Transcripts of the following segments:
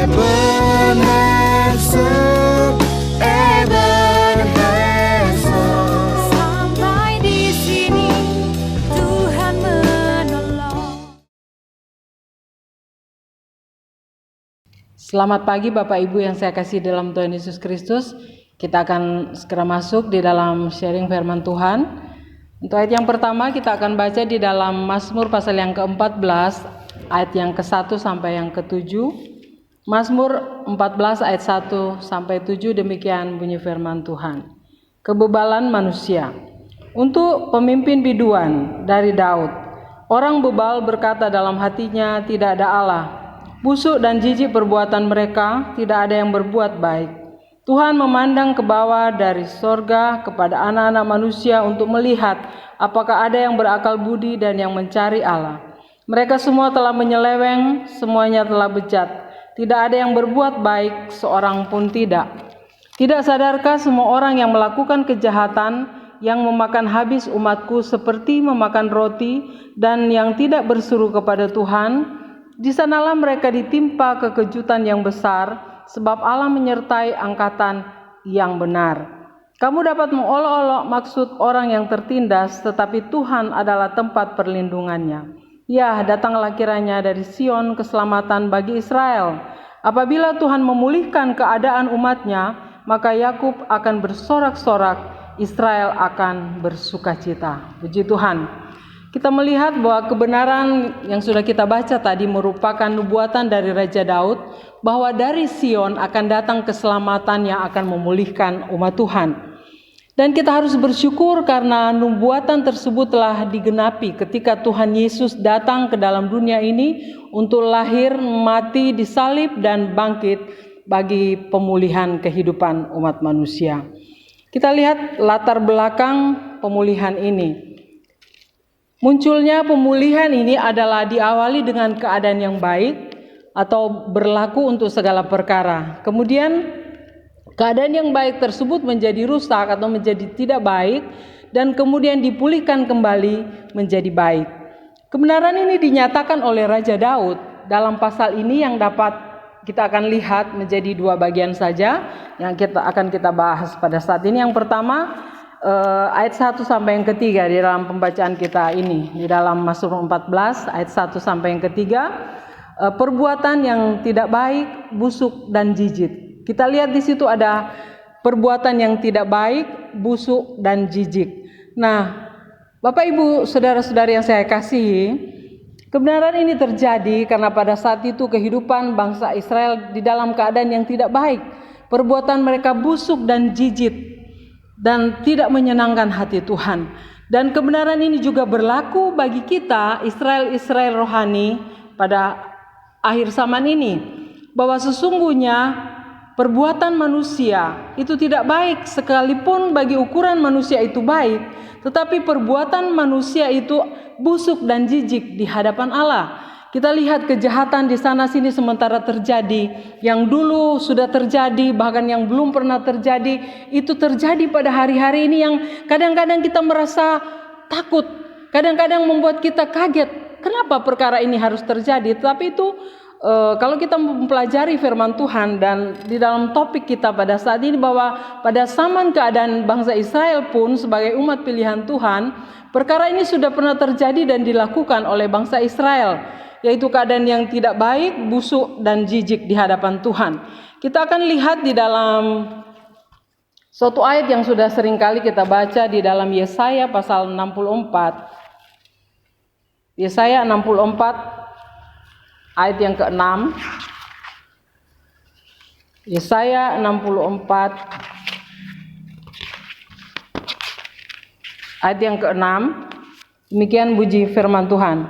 Ebenezer, Ebenezer. Sampai di sini Tuhan menolong. Selamat pagi Bapak Ibu yang saya kasih dalam Tuhan Yesus Kristus. Kita akan segera masuk di dalam sharing firman Tuhan. Untuk ayat yang pertama kita akan baca di dalam Mazmur pasal yang ke-14 ayat yang ke-1 sampai yang ke-7. Mazmur 14 ayat 1 sampai 7, demikian bunyi firman Tuhan. Kebebalan manusia. Untuk pemimpin biduan dari Daud. Orang bebal berkata dalam hatinya, tidak ada Allah. Busuk dan jijik perbuatan mereka, tidak ada yang berbuat baik. Tuhan memandang ke bawah dari sorga kepada anak-anak manusia untuk melihat apakah ada yang berakal budi dan yang mencari Allah. Mereka semua telah menyeleweng, semuanya telah bejat. Tidak ada yang berbuat baik, seorang pun tidak. Tidak sadarkah semua orang yang melakukan kejahatan, yang memakan habis umatku seperti memakan roti, dan yang tidak berseru kepada Tuhan? Di sanalah mereka ditimpa kekejutan yang besar, sebab Allah menyertai angkatan yang benar. Kamu dapat mengolok-olok maksud orang yang tertindas, tetapi Tuhan adalah tempat perlindungannya. Ya, datanglah kiranya dari Sion keselamatan bagi Israel. Apabila Tuhan memulihkan keadaan umatnya, maka Yakub akan bersorak-sorak, Israel akan bersukacita. Puji Tuhan. Kita melihat bahwa kebenaran yang sudah kita baca tadi merupakan nubuatan dari Raja Daud, bahwa dari Sion akan datang keselamatan yang akan memulihkan umat Tuhan. Dan kita harus bersyukur karena nubuatan tersebut telah digenapi ketika Tuhan Yesus datang ke dalam dunia ini untuk lahir, mati, disalib, dan bangkit bagi pemulihan kehidupan umat manusia. Kita lihat latar belakang pemulihan ini. Munculnya pemulihan ini adalah diawali dengan keadaan yang baik atau berlaku untuk segala perkara. Kemudian keadaan yang baik tersebut menjadi rusak atau menjadi tidak baik, dan kemudian dipulihkan kembali menjadi baik. Kebenaran ini dinyatakan oleh Raja Daud dalam pasal ini yang dapat kita akan lihat menjadi dua bagian saja yang akan kita bahas pada saat ini. Yang pertama, ayat 1 sampai yang ketiga di dalam pembacaan kita ini, di dalam Mazmur 14 ayat 1 sampai yang ketiga, perbuatan yang tidak baik, busuk dan jijik. Kita lihat di situ ada perbuatan yang tidak baik, busuk dan jijik. Nah, Bapak Ibu, saudara-saudari yang saya kasihi, kebenaran ini terjadi karena pada saat itu kehidupan bangsa Israel di dalam keadaan yang tidak baik. Perbuatan mereka busuk dan jijik dan tidak menyenangkan hati Tuhan. Dan kebenaran ini juga berlaku bagi kita, Israel rohani pada akhir zaman ini, bahwa sesungguhnya perbuatan manusia itu tidak baik, sekalipun bagi ukuran manusia itu baik, tetapi perbuatan manusia itu busuk dan jijik di hadapan Allah. Kita lihat kejahatan di sana sini sementara terjadi, yang dulu sudah terjadi, bahkan yang belum pernah terjadi, itu terjadi pada hari-hari ini yang kadang-kadang kita merasa takut, kadang-kadang membuat kita kaget, kenapa perkara ini harus terjadi. Tapi itu kalau kita mempelajari firman Tuhan dan di dalam topik kita pada saat ini, bahwa pada zaman keadaan bangsa Israel pun sebagai umat pilihan Tuhan, perkara ini sudah pernah terjadi dan dilakukan oleh bangsa Israel, yaitu keadaan yang tidak baik, busuk dan jijik di hadapan Tuhan. Kita akan lihat di dalam suatu ayat yang sudah sering kali kita baca di dalam Yesaya pasal 64. Yesaya 64 ayat yang ke-6. Yesaya 64 ayat yang ke-6. Demikian bunyi firman Tuhan.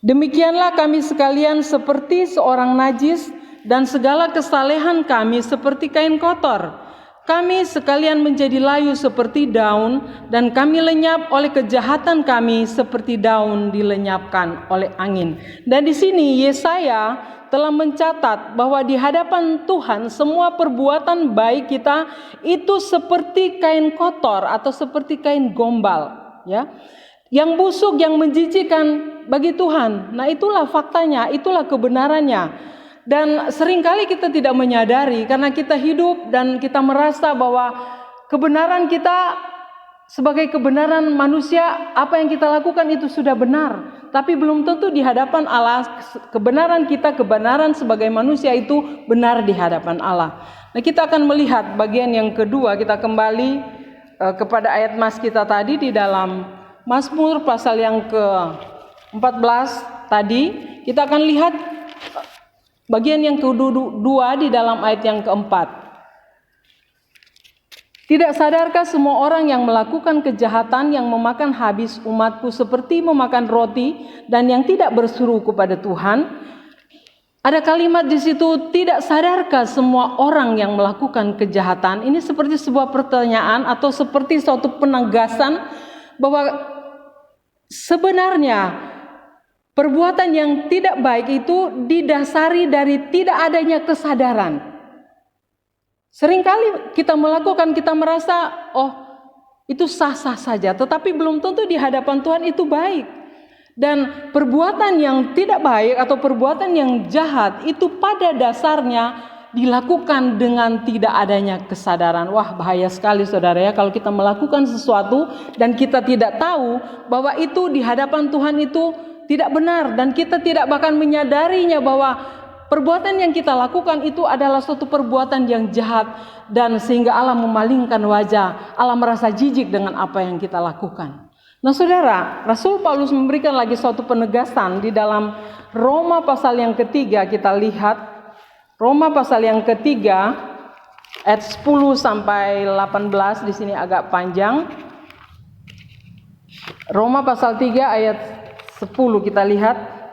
Demikianlah kami sekalian seperti seorang najis, dan segala kesalehan kami seperti kain kotor. Kami sekalian menjadi layu seperti daun, dan kami lenyap oleh kejahatan kami seperti daun dilenyapkan oleh angin. Dan di sini Yesaya telah mencatat bahwa di hadapan Tuhan semua perbuatan baik kita itu seperti kain kotor atau seperti kain gombal, ya. Yang busuk, yang menjijikkan bagi Tuhan. Nah, itulah faktanya, itulah kebenarannya. Dan seringkali kita tidak menyadari karena kita hidup dan kita merasa bahwa kebenaran kita sebagai kebenaran manusia, apa yang kita lakukan itu sudah benar. Tapi belum tentu di hadapan Allah kebenaran kita, kebenaran sebagai manusia itu benar di hadapan Allah. Nah, kita akan melihat bagian yang kedua, kita kembali kepada ayat mas kita tadi di dalam Mazmur pasal yang ke-14 tadi. Kita akan lihat bagian yang kedua di dalam ayat yang keempat. Tidak sadarkah semua orang yang melakukan kejahatan yang memakan habis umatku seperti memakan roti dan yang tidak berseru kepada Tuhan? Ada kalimat di situ, tidak sadarkah semua orang yang melakukan kejahatan? Ini seperti sebuah pertanyaan atau seperti suatu penegasan bahwa sebenarnya perbuatan yang tidak baik itu didasari dari tidak adanya kesadaran. Seringkali kita melakukan, kita merasa, oh itu sah-sah saja. Tetapi belum tentu di hadapan Tuhan itu baik. Dan perbuatan yang tidak baik atau perbuatan yang jahat itu pada dasarnya dilakukan dengan tidak adanya kesadaran. Wah, bahaya sekali saudara ya kalau kita melakukan sesuatu dan kita tidak tahu bahwa itu di hadapan Tuhan itu tidak benar, dan kita tidak bahkan menyadarinya bahwa perbuatan yang kita lakukan itu adalah suatu perbuatan yang jahat, dan sehingga Allah memalingkan wajah, Allah merasa jijik dengan apa yang kita lakukan. Nah saudara, Rasul Paulus memberikan lagi suatu penegasan di dalam Roma pasal yang ketiga. Kita lihat Roma pasal yang ketiga ayat 10 sampai 18, di sini agak panjang. Roma pasal 3 ayat 10 kita lihat.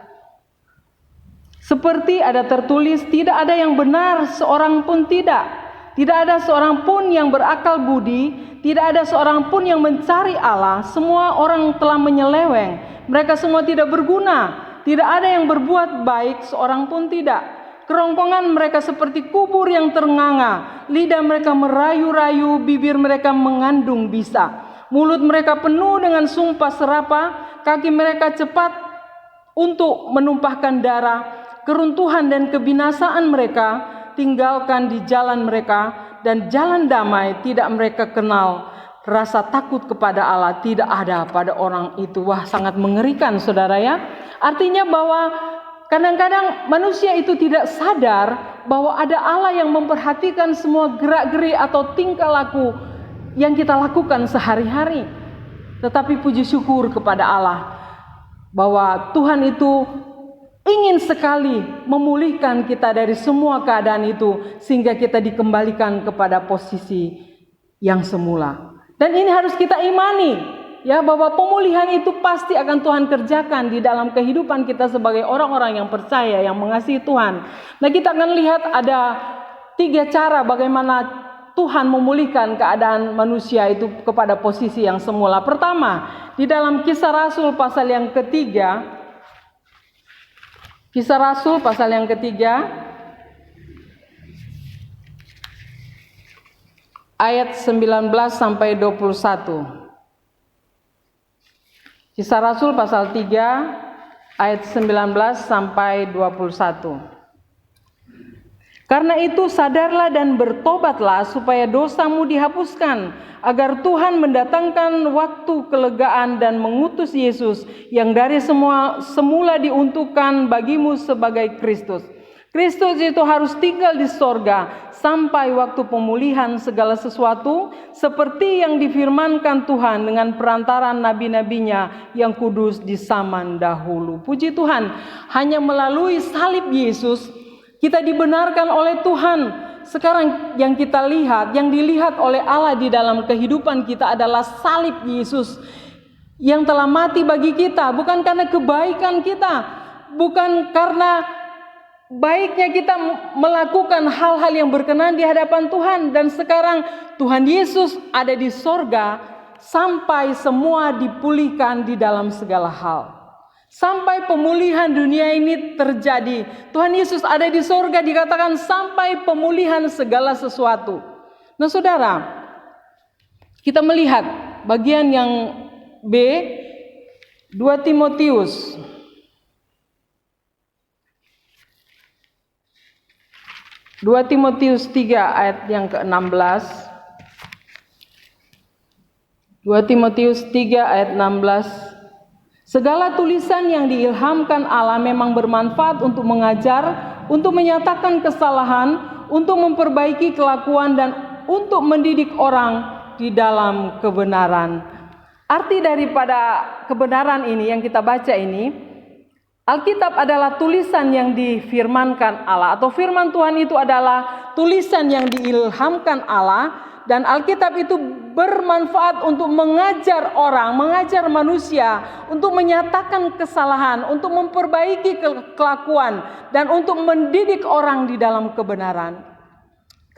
Seperti ada tertulis, tidak ada yang benar seorang pun tidak. Tidak ada seorang pun yang berakal budi, tidak ada seorang pun yang mencari Allah. Semua orang telah menyeleweng, mereka semua tidak berguna. Tidak ada yang berbuat baik, seorang pun tidak. Kerongkongan mereka seperti kubur yang ternganga, lidah mereka merayu-rayu, bibir mereka mengandung bisa. Mulut mereka penuh dengan sumpah serapa, kaki mereka cepat untuk menumpahkan darah. Keruntuhan dan kebinasaan mereka tinggalkan di jalan mereka, dan jalan damai tidak mereka kenal. Rasa takut kepada Allah tidak ada pada orang itu. Wah, sangat mengerikan saudara ya. Artinya bahwa kadang-kadang manusia itu tidak sadar bahwa ada Allah yang memperhatikan semua gerak-gerik atau tingkah laku yang kita lakukan sehari-hari. Tetapi puji syukur kepada Allah bahwa Tuhan itu ingin sekali memulihkan kita dari semua keadaan itu, sehingga kita dikembalikan kepada posisi yang semula. Dan ini harus kita imani ya, bahwa pemulihan itu pasti akan Tuhan kerjakan di dalam kehidupan kita sebagai orang-orang yang percaya, yang mengasihi Tuhan. Nah, kita akan lihat ada 3 cara bagaimana Tuhan memulihkan keadaan manusia itu kepada posisi yang semula. Pertama, di dalam Kisah Rasul pasal yang ketiga, Kisah Rasul pasal yang ketiga, ayat 19 sampai 21. Kisah Rasul pasal 3 ayat 19 sampai 21. Karena itu sadarlah dan bertobatlah supaya dosamu dihapuskan, agar Tuhan mendatangkan waktu kelegaan dan mengutus Yesus yang dari semula diuntukkan bagimu sebagai Kristus. Kristus itu harus tinggal di sorga sampai waktu pemulihan segala sesuatu, seperti yang difirmankan Tuhan dengan perantaran nabi-nabinya yang kudus di zaman dahulu. Puji Tuhan, hanya melalui salib Yesus kita dibenarkan oleh Tuhan. Sekarang yang kita lihat, yang dilihat oleh Allah di dalam kehidupan kita adalah salib Yesus yang telah mati bagi kita, bukan karena kebaikan kita, bukan karena baiknya kita melakukan hal-hal yang berkenan di hadapan Tuhan. Dan sekarang Tuhan Yesus ada di sorga sampai semua dipulihkan di dalam segala hal. Sampai pemulihan dunia ini terjadi, Tuhan Yesus ada di sorga, dikatakan sampai pemulihan segala sesuatu. Nah saudara, kita melihat bagian yang B, 2 Timotius 2 Timotius 3 ayat yang ke-16. 2 Timotius 3 ayat 16. Segala tulisan yang diilhamkan Allah memang bermanfaat untuk mengajar, untuk menyatakan kesalahan, untuk memperbaiki kelakuan, dan untuk mendidik orang di dalam kebenaran. Arti daripada kebenaran ini yang kita baca ini, Alkitab adalah tulisan yang difirmankan Allah, atau firman Tuhan itu adalah tulisan yang diilhamkan Allah, dan Alkitab itu bermanfaat untuk mengajar orang, mengajar manusia, untuk menyatakan kesalahan, untuk memperbaiki kelakuan, dan untuk mendidik orang di dalam kebenaran.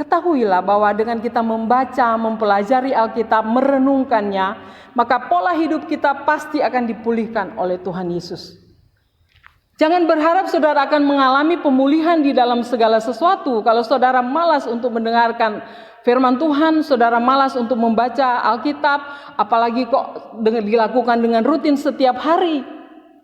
Ketahuilah bahwa dengan kita membaca, mempelajari Alkitab, merenungkannya, maka pola hidup kita pasti akan dipulihkan oleh Tuhan Yesus. Jangan berharap saudara akan mengalami pemulihan di dalam segala sesuatu. Kalau saudara malas untuk mendengarkan firman Tuhan, saudara malas untuk membaca Alkitab, apalagi kok dilakukan dengan rutin setiap hari.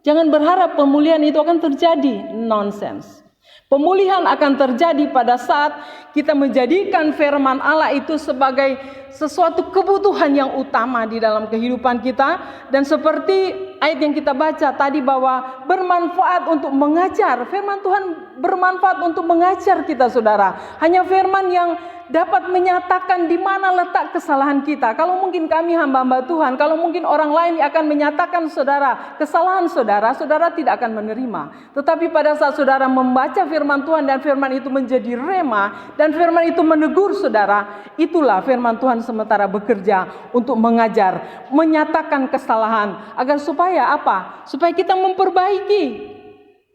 Jangan berharap pemulihan itu akan terjadi. Nonsense. Pemulihan akan terjadi pada saat kita menjadikan firman Allah itu sebagai sesuatu kebutuhan yang utama di dalam kehidupan kita. Dan seperti ayat yang kita baca tadi bahwa bermanfaat untuk mengajar. Firman Tuhan bermanfaat untuk mengajar kita, saudara. Hanya firman yang dapat menyatakan di mana letak kesalahan kita. Kalau mungkin kami hamba-hamba Tuhan, kalau mungkin orang lain akan menyatakan saudara kesalahan saudara, saudara tidak akan menerima. Tetapi pada saat saudara membaca firman Tuhan dan firman itu menjadi rema, dan firman itu menegur saudara, itulah firman Tuhan sementara bekerja untuk mengajar, menyatakan kesalahan, agar supaya apa? Supaya kita memperbaiki,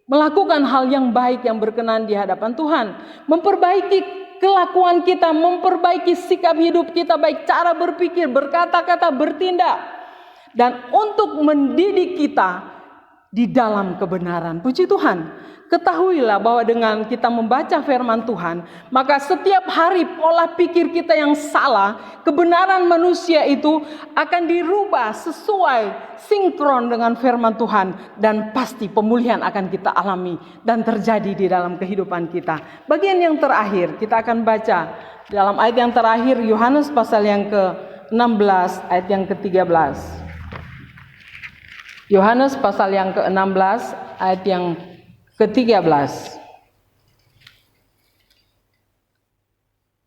melakukan hal yang baik yang berkenan di hadapan Tuhan, memperbaiki kelakuan kita, memperbaiki sikap hidup kita, baik cara berpikir, berkata-kata, bertindak, dan untuk mendidik kita di dalam kebenaran. Puji Tuhan. Ketahuilah bahwa dengan kita membaca firman Tuhan, maka setiap hari pola pikir kita yang salah, kebenaran manusia itu akan dirubah sesuai sinkron dengan firman Tuhan, dan pasti pemulihan akan kita alami dan terjadi di dalam kehidupan kita. Bagian yang terakhir kita akan baca dalam ayat yang terakhir, Yohanes pasal yang ke-16 ayat yang ke-13. Yohanes pasal yang ke-16 ayat yang ke-13.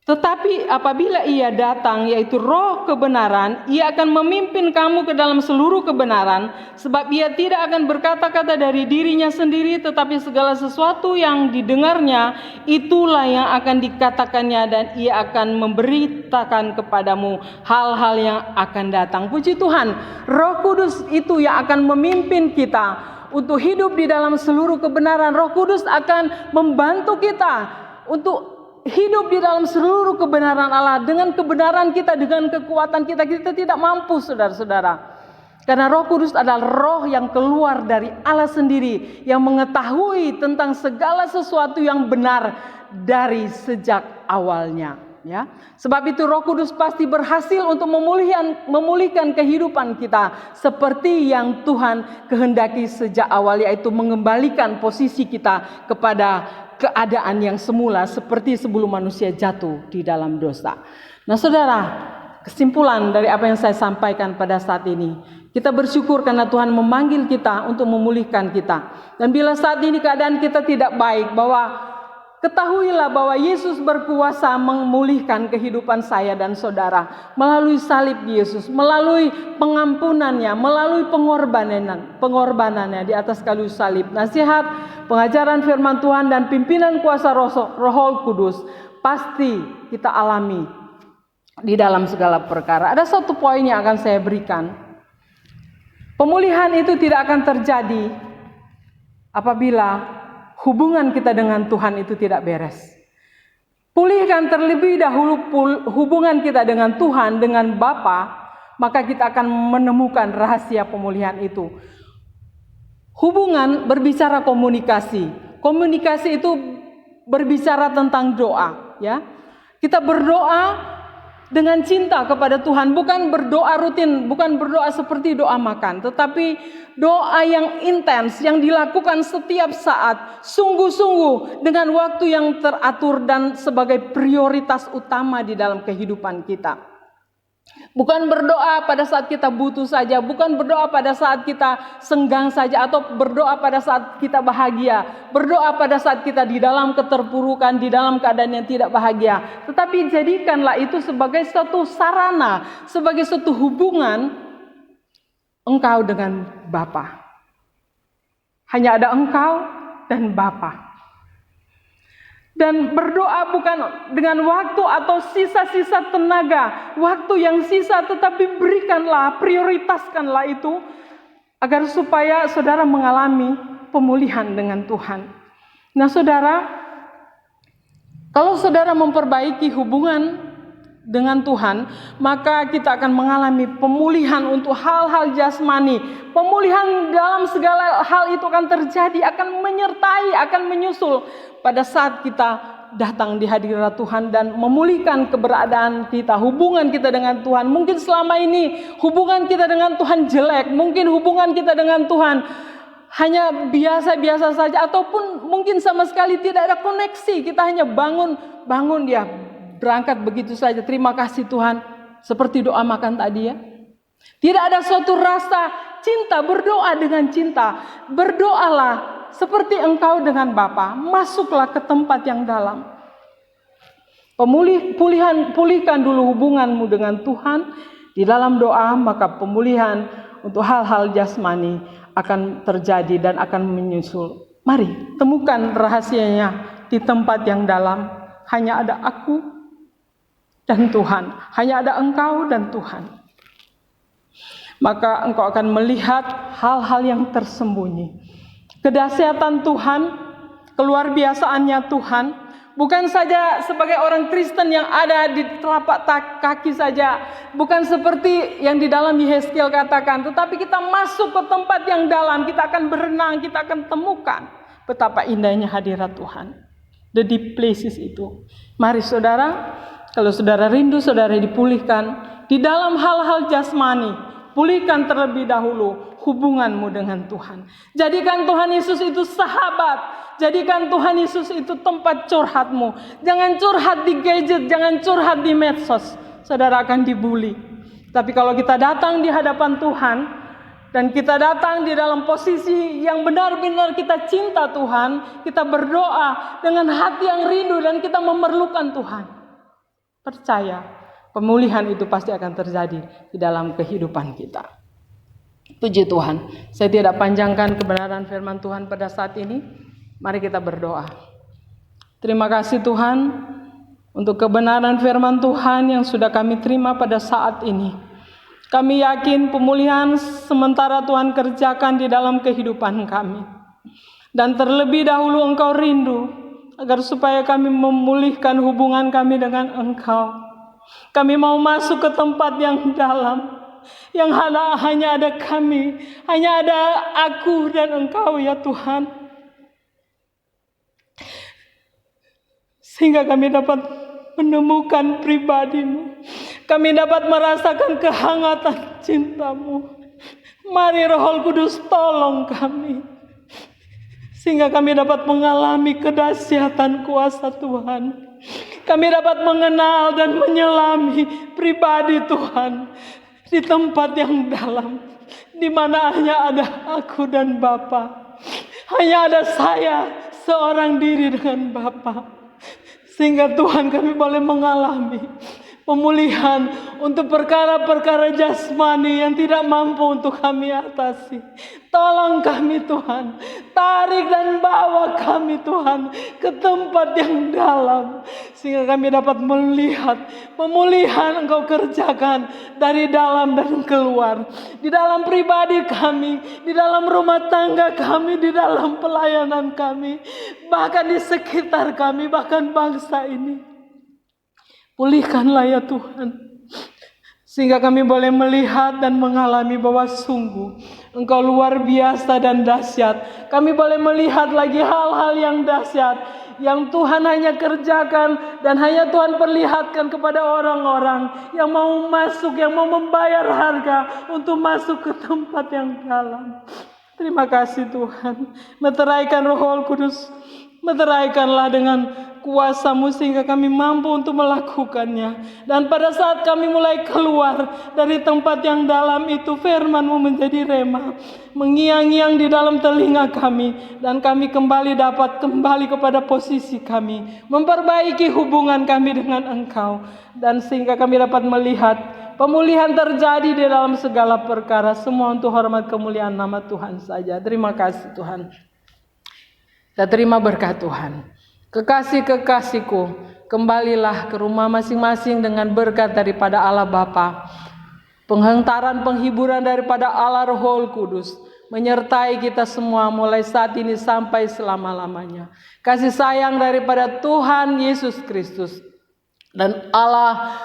Tetapi apabila ia datang, yaitu roh kebenaran, ia akan memimpin kamu ke dalam seluruh kebenaran, sebab ia tidak akan berkata-kata dari dirinya sendiri, tetapi segala sesuatu yang didengarnya, itulah yang akan dikatakannya, dan ia akan memberitakan kepadamu hal-hal yang akan datang. Puji Tuhan, Roh Kudus itu yang akan memimpin kita untuk hidup di dalam seluruh kebenaran. Roh Kudus akan membantu kita untuk hidup di dalam seluruh kebenaran Allah. Dengan kebenaran kita, dengan kekuatan kita, kita tidak mampu, saudara-saudara. Karena Roh Kudus adalah roh yang keluar dari Allah sendiri, yang mengetahui tentang segala sesuatu yang benar dari sejak awalnya. Ya, sebab itu Roh Kudus pasti berhasil untuk memulihkan kehidupan kita seperti yang Tuhan kehendaki sejak awal, yaitu mengembalikan posisi kita kepada keadaan yang semula seperti sebelum manusia jatuh di dalam dosa. Nah, saudara, kesimpulan dari apa yang saya sampaikan pada saat ini, kita bersyukur karena Tuhan memanggil kita untuk memulihkan kita. Dan bila saat ini keadaan kita tidak baik, bahwa ketahuilah bahwa Yesus berkuasa memulihkan kehidupan saya dan saudara melalui salib Yesus, melalui pengampunannya, melalui pengorbanannya di atas kayu salib. Nasihat, pengajaran firman Tuhan, dan pimpinan kuasa Roh Kudus pasti kita alami di dalam segala perkara. Ada satu poin yang akan saya berikan. Pemulihan itu tidak akan terjadi apabila hubungan kita dengan Tuhan itu tidak beres. Pulihkan terlebih dahulu hubungan kita dengan Tuhan, dengan Bapa, maka kita akan menemukan rahasia pemulihan itu. Hubungan berbicara komunikasi. Komunikasi itu berbicara tentang doa, ya. Kita berdoa dengan cinta kepada Tuhan, bukan berdoa rutin, bukan berdoa seperti doa makan, tetapi doa yang intens, yang dilakukan setiap saat, sungguh-sungguh dengan waktu yang teratur dan sebagai prioritas utama di dalam kehidupan kita. Bukan berdoa pada saat kita butuh saja, bukan berdoa pada saat kita senggang saja, atau berdoa pada saat kita bahagia, berdoa pada saat kita di dalam keterpurukan, di dalam keadaan yang tidak bahagia. Tetapi jadikanlah itu sebagai suatu sarana, sebagai suatu hubungan engkau dengan Bapa. Hanya ada engkau dan Bapa. Dan berdoa bukan dengan waktu atau sisa-sisa tenaga, waktu yang sisa, tetapi berikanlah, prioritaskanlah itu agar supaya saudara mengalami pemulihan dengan Tuhan. Nah saudara, kalau saudara memperbaiki hubungan dengan Tuhan, maka kita akan mengalami pemulihan untuk hal-hal jasmani. Pemulihan dalam segala hal itu akan terjadi, akan menyertai, akan menyusul pada saat kita datang di hadirat Tuhan dan memulihkan keberadaan kita, hubungan kita dengan Tuhan. Mungkin selama ini hubungan kita dengan Tuhan jelek, mungkin hubungan kita dengan Tuhan hanya biasa-biasa saja, ataupun mungkin sama sekali tidak ada koneksi. Kita hanya bangun dia berangkat begitu saja. Terima kasih Tuhan, seperti doa makan tadi ya. Tidak ada suatu rasa cinta, berdoa dengan cinta. Berdoalah seperti engkau dengan Bapa, masuklah ke tempat yang dalam. Pulihkan dulu hubunganmu dengan Tuhan di dalam doa, maka pemulihan untuk hal-hal jasmani akan terjadi dan akan menyusul. Mari temukan rahasianya di tempat yang dalam. Hanya ada aku dan Tuhan, hanya ada engkau dan Tuhan. Maka engkau akan melihat hal-hal yang tersembunyi. Kedahsyatan Tuhan, keluar biasaannya Tuhan, bukan saja sebagai orang Kristen yang ada di telapak kaki saja, bukan seperti yang di dalam Yehezkiel katakan, tetapi kita masuk ke tempat yang dalam, kita akan berenang, kita akan temukan betapa indahnya hadirat Tuhan. The deep places itu. Mari saudara, kalau saudara rindu saudara dipulihkan di dalam hal-hal jasmani, pulihkan terlebih dahulu hubunganmu dengan Tuhan. Jadikan Tuhan Yesus itu sahabat. Jadikan Tuhan Yesus itu tempat curhatmu. Jangan curhat di gadget, jangan curhat di medsos. Saudara akan dibully. Tapi kalau kita datang di hadapan Tuhan, dan kita datang di dalam posisi yang benar-benar kita cinta Tuhan, kita berdoa dengan hati yang rindu dan kita memerlukan Tuhan. Percaya, pemulihan itu pasti akan terjadi di dalam kehidupan kita. Puji Tuhan. Saya tidak panjangkan kebenaran firman Tuhan pada saat ini. Mari kita berdoa. Terima kasih Tuhan untuk kebenaran firman Tuhan yang sudah kami terima pada saat ini. Kami yakin pemulihan sementara Tuhan kerjakan di dalam kehidupan kami. Dan terlebih dahulu Engkau rindu agar supaya kami memulihkan hubungan kami dengan Engkau. Kami mau masuk ke tempat yang dalam, yang hanya ada kami, hanya ada aku dan Engkau ya Tuhan. Sehingga kami dapat menemukan pribadi-Mu. Kami dapat merasakan kehangatan cinta-Mu. Mari Roh Kudus tolong kami. Sehingga kami dapat mengalami kedahsyatan kuasa Tuhan. Kami dapat mengenal dan menyelami pribadi Tuhan di tempat yang dalam, di mana hanya ada aku dan Bapa, hanya ada saya seorang diri dengan Bapa, sehingga Tuhan kami boleh mengalami pemulihan untuk perkara-perkara jasmani yang tidak mampu untuk kami atasi. Tolong kami Tuhan, tarik dan bawa kami Tuhan ke tempat yang dalam, sehingga kami dapat melihat pemulihan Engkau kerjakan dari dalam dan keluar, di dalam pribadi kami, di dalam rumah tangga kami, di dalam pelayanan kami, bahkan di sekitar kami, bahkan bangsa ini. Pulihkanlah ya Tuhan, sehingga kami boleh melihat dan mengalami bahwa sungguh Engkau luar biasa dan dahsyat. Kami boleh melihat lagi hal-hal yang dahsyat yang Tuhan hanya kerjakan dan hanya Tuhan perlihatkan kepada orang-orang yang mau masuk, yang mau membayar harga untuk masuk ke tempat yang dalam. Terima kasih Tuhan. Meteraikan Roh Kudus, meteraikanlah dengan kuasa-Mu sehingga kami mampu untuk melakukannya. Dan pada saat kami mulai keluar dari tempat yang dalam itu, firman-Mu menjadi rema, mengiang-iang di dalam telinga kami, dan kami dapat kembali kepada posisi kami, memperbaiki hubungan kami dengan Engkau, dan sehingga kami dapat melihat pemulihan terjadi di dalam segala perkara. Semua untuk hormat kemuliaan nama Tuhan saja. Terima kasih Tuhan. Kita terima berkat Tuhan. Kekasih-kekasihku, kembalilah ke rumah masing-masing dengan berkat daripada Allah Bapa, penghentaran penghiburan daripada Allah Roh Kudus, menyertai kita semua mulai saat ini sampai selama-lamanya. Kasih sayang daripada Tuhan Yesus Kristus dan Allah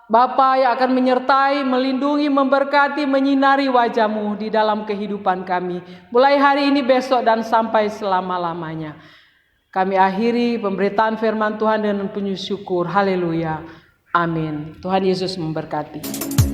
Bapa yang akan menyertai, melindungi, memberkati, menyinari wajah-Mu di dalam kehidupan kami, mulai hari ini, besok, dan sampai selama-lamanya. Kami akhiri pemberitaan firman Tuhan dengan penuh syukur. Haleluya. Amin. Tuhan Yesus memberkati.